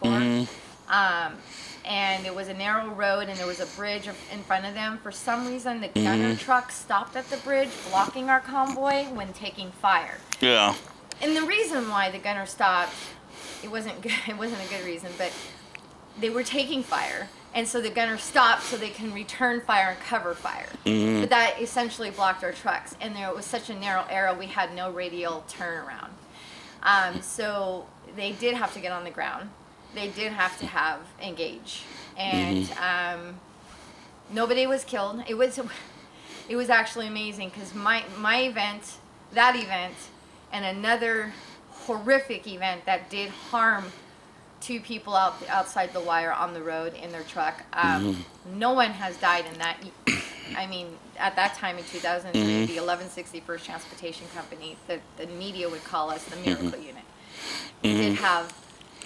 And it was a narrow road, and there was a bridge in front of them. For some reason, the gunner truck stopped at the bridge, blocking our convoy when taking fire. Yeah. And the reason why the gunner stopped, it wasn't good. It wasn't a good reason, but they were taking fire, and so the gunner stopped so they can return fire and cover fire. But that essentially blocked our trucks, and there was such a narrow area, we had no radial turnaround. So they did have to get on the ground. They did have to have engage, and nobody was killed. It was actually amazing because my event, that event, and another horrific event that did harm two people outside the wire on the road in their truck. No one has died in that. I mean, at that time in 2003, the 1161st Transportation Company, the media would call us the Miracle Unit. We did have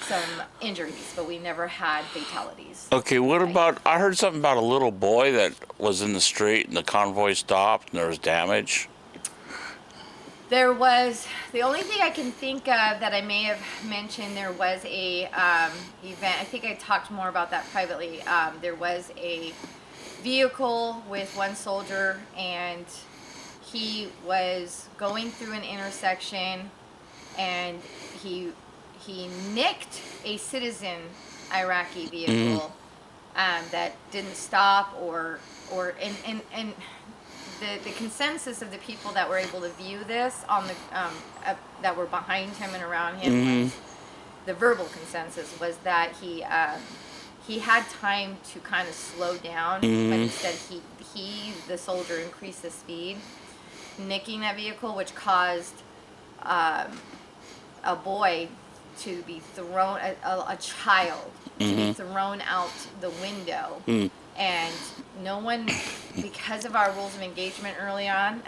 some injuries, but we never had fatalities. Okay, what about, I heard something about a little boy that was in the street and the convoy stopped and there was damage. There was, the only thing I can think of that I may have mentioned, there was a event, I think I talked more about that privately. There was a vehicle with one soldier, and he was going through an intersection, and he nicked a citizen Iraqi vehicle that didn't stop and the consensus of the people that were able to view this on the that were behind him and around him was, the verbal consensus was that he had time to kind of slow down, but instead the soldier increased the speed, nicking that vehicle, which caused a boy to be thrown, a child to be thrown out the window. And no one, because of our rules of engagement early on,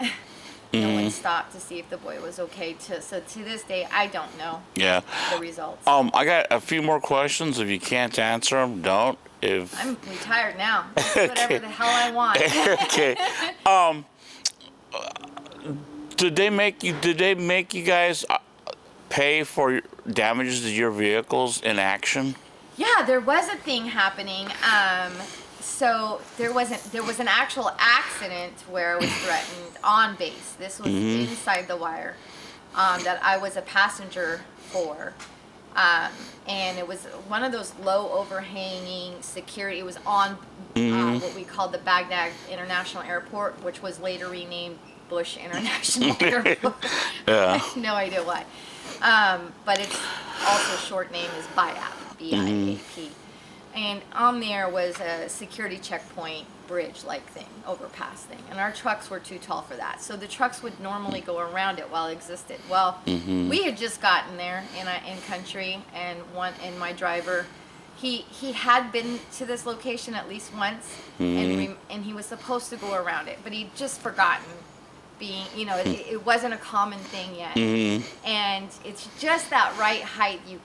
no one stopped to see if the boy was okay. So to this day, I don't know the results. I got a few more questions. If you can't answer them, don't. I'm retired now. Whatever the hell I want. Okay. Did they make you guys pay for damages to your vehicles in action? Yeah, there was a thing happening. So there was an actual accident where I was threatened on base. This was inside the wire, that I was a passenger for. And it was one of those low overhanging security. It was on what we called the Baghdad International Airport, which was later renamed Bush International Airport. I have no idea why. But its also short name is BIAP, B-I-A-P. And on there was a security checkpoint bridge-like thing, overpass thing. And our trucks were too tall for that. So the trucks would normally go around it while it existed. Well, we had just gotten there in country, and my driver, he had been to this location at least once, and he was supposed to go around it, but he'd just forgotten. It wasn't a common thing yet. And it's just that right height. You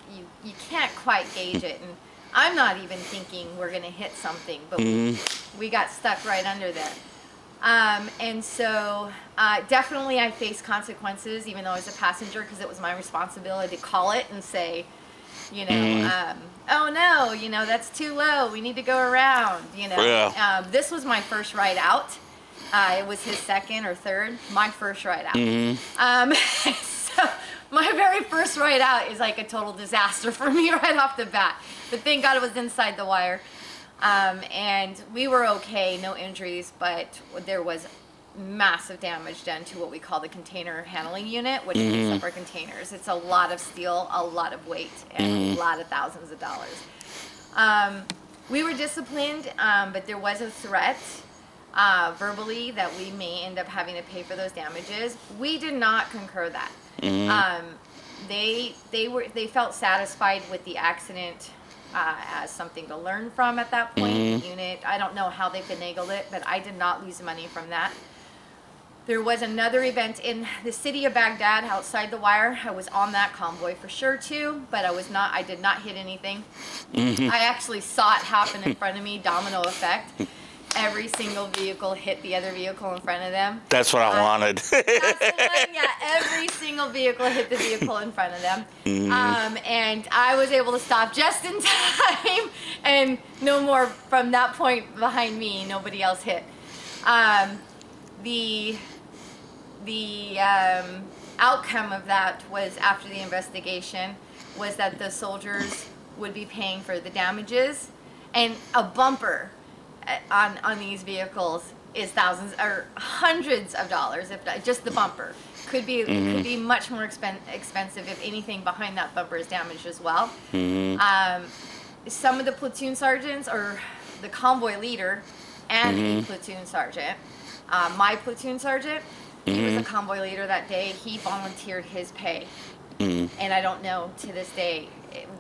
can't quite gauge it. And I'm not even thinking we're going to hit something, but we got stuck right under there. And so definitely I faced consequences, even though I was a passenger, because it was my responsibility to call it and say, oh no, that's too low. We need to go around, This was my first ride out. It was his second or third, my first ride out. So my very first ride out is like a total disaster for me right off the bat. But thank God it was inside the wire. And we were okay, no injuries, but there was massive damage done to what we call the container handling unit, which picks up our containers. It's a lot of steel, a lot of weight, and a lot of thousands of dollars. We were disciplined, but there was a threat verbally that we may end up having to pay for those damages. We did not concur that. They felt satisfied with the accident as something to learn from at that point. The unit, I don't know how they finagled it, but I did not lose money from that. There was another event in the city of Baghdad outside the wire. I was on that convoy for sure too, but I did not hit anything. I actually saw it happen in front of me, domino effect. every single vehicle hit the other vehicle in front of them. That's what I wanted. That's the one, yeah. Every single vehicle hit the vehicle in front of them. And I was able to stop just in time, and no more from that point behind me. Nobody else hit. The outcome of that was, after the investigation, was that the soldiers would be paying for the damages, and a bumper on these vehicles is thousands or hundreds of dollars, if not, just the bumper could be much more expensive if anything behind that bumper is damaged as well. Some of the platoon sergeants, or the convoy leader and a platoon sergeant, my platoon sergeant, he was a convoy leader that day. He volunteered his pay, and I don't know to this day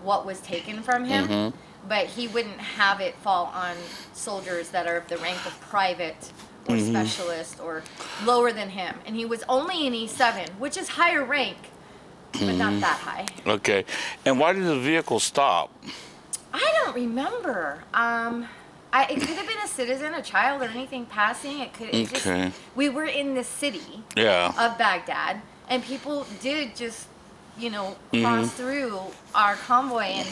what was taken from him, but he wouldn't have it fall on soldiers that are of the rank of private or specialist or lower than him. And he was only in E7, which is higher rank, but not that high. Okay. And why did the vehicle stop? I don't remember. It could have been a citizen, a child, or anything passing. Okay. We were in the city of Baghdad, and people did just, cross through our convoy, and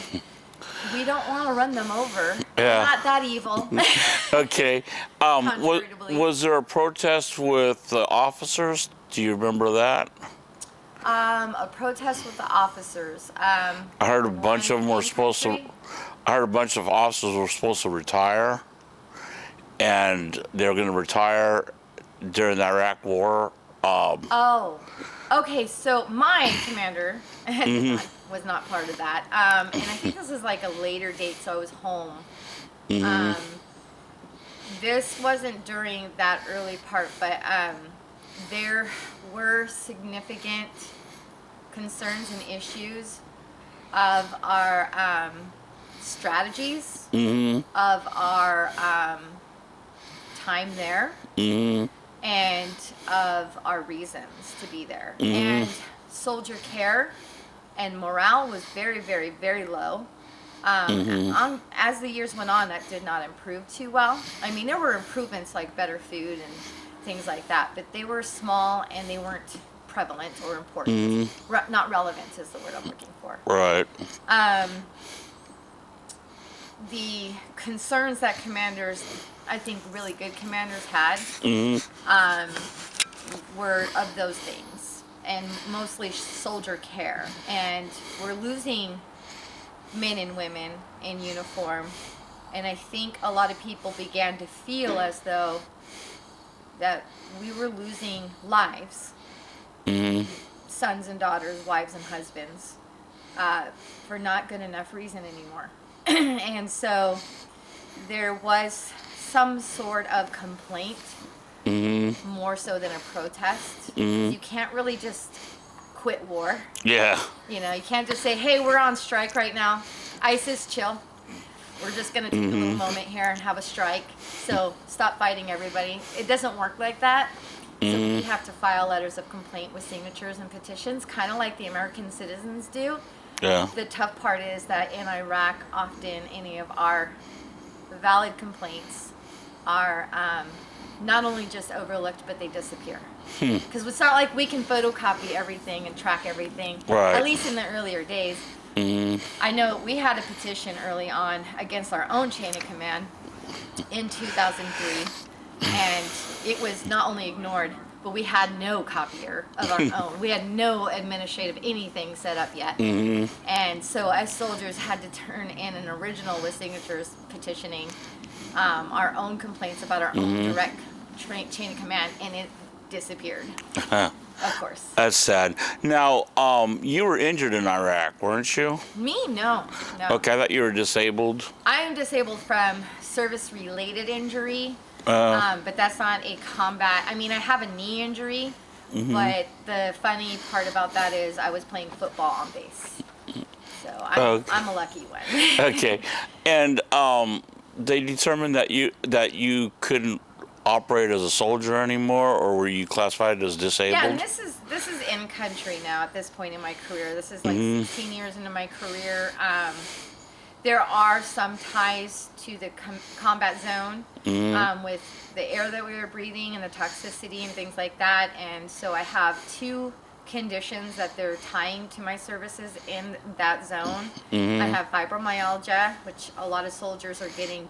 we don't want to run them over. Yeah. We're not that evil. Okay. Was there a protest with the officers? Do you remember that? A protest with the officers. I heard a bunch of them were supposed to. I heard a bunch of officers were supposed to retire, and they were going to retire during the Iraq War. Okay. So my commander was not part of that, and I think this is like a later date, so I was home. This wasn't during that early part, but there were significant concerns and issues of our strategies, of our time there, and of our reasons to be there. And soldier care and morale was very, very, very low. As the years went on, that did not improve too well. I mean, there were improvements like better food and things like that, but they were small and they weren't prevalent or important. Not relevant is the word I'm looking for. Right. The concerns that commanders, I think really good commanders had, were of those things, and mostly soldier care. And we're losing men and women in uniform, and I think a lot of people began to feel as though that we were losing lives, sons and daughters, wives and husbands, for not good enough reason anymore. And so there was some sort of complaint, more so than a protest. You can't really just quit war. Yeah. You can't just say, hey, we're on strike right now. ISIS, chill. We're just going to take a little moment here and have a strike. So stop fighting, everybody. It doesn't work like that. So we have to file letters of complaint with signatures and petitions, kind of like the American citizens do. Yeah. The tough part is that in Iraq, often any of our valid complaints are not only just overlooked, but they disappear. Because it's not like we can photocopy everything and track everything, right. At least in the earlier days. I know we had a petition early on against our own chain of command in 2003, and it was not only ignored, but we had no copier of our own. We had no administrative anything set up yet. And so as soldiers had to turn in an original with signatures petitioning our own complaints about our own direct chain of command, and it disappeared. Of course. That's sad. Now, you were injured in Iraq, weren't you? Me? No. Okay, I thought you were disabled. I am disabled from service-related injury. But that's not a combat. I mean, I have a knee injury, but the funny part about that is I was playing football on base. So I'm a lucky one. Okay. And they determined that you couldn't operate as a soldier anymore, or were you classified as disabled? Yeah, and this is in country now at this point in my career. This is like 16 years into my career. there are some ties to the combat zone with the air that we were breathing and the toxicity and things like that. And so I have 2 conditions that they're tying to my services in that zone. I have fibromyalgia, which a lot of soldiers are getting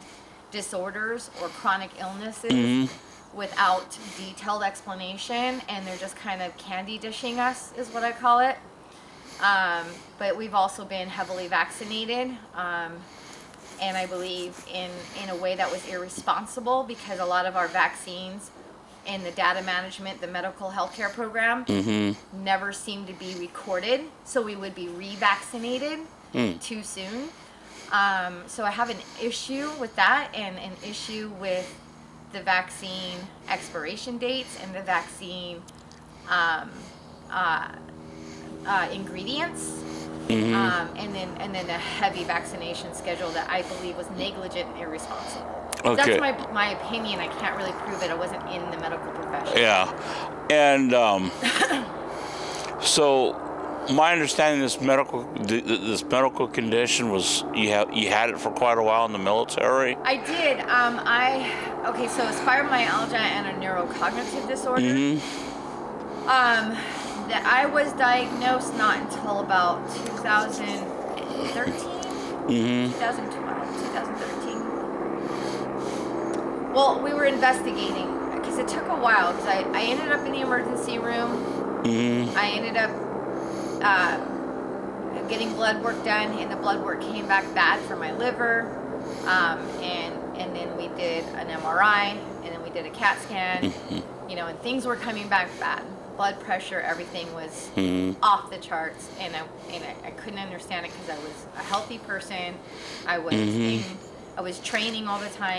disorders or chronic illnesses without detailed explanation, and they're just kind of candy dishing us, is what I call it. But we've also been heavily vaccinated, and I believe in a way that was irresponsible, because a lot of our vaccines in the data management, the medical healthcare program, never seemed to be recorded, so we would be revaccinated too soon. So I have an issue with that, and an issue with the vaccine expiration dates and the vaccine ingredients, and then a heavy vaccination schedule that I believe was negligent and irresponsible. Okay. That's my opinion. I can't really prove it. I wasn't in the medical profession. Yeah, and so my understanding, this medical condition was you had it for quite a while in the military. I did. Okay. So it's fibromyalgia and a neurocognitive disorder. That I was diagnosed not until about 2013, 2012, 2013. Well, we were investigating because it took a while, because I ended up in the emergency room. I ended up getting blood work done, and the blood work came back bad for my liver. And then we did an MRI, and then we did a CAT scan, and things were coming back bad. Blood pressure, everything was off the charts, and I couldn't understand it, because I was a healthy person. I was training all the time.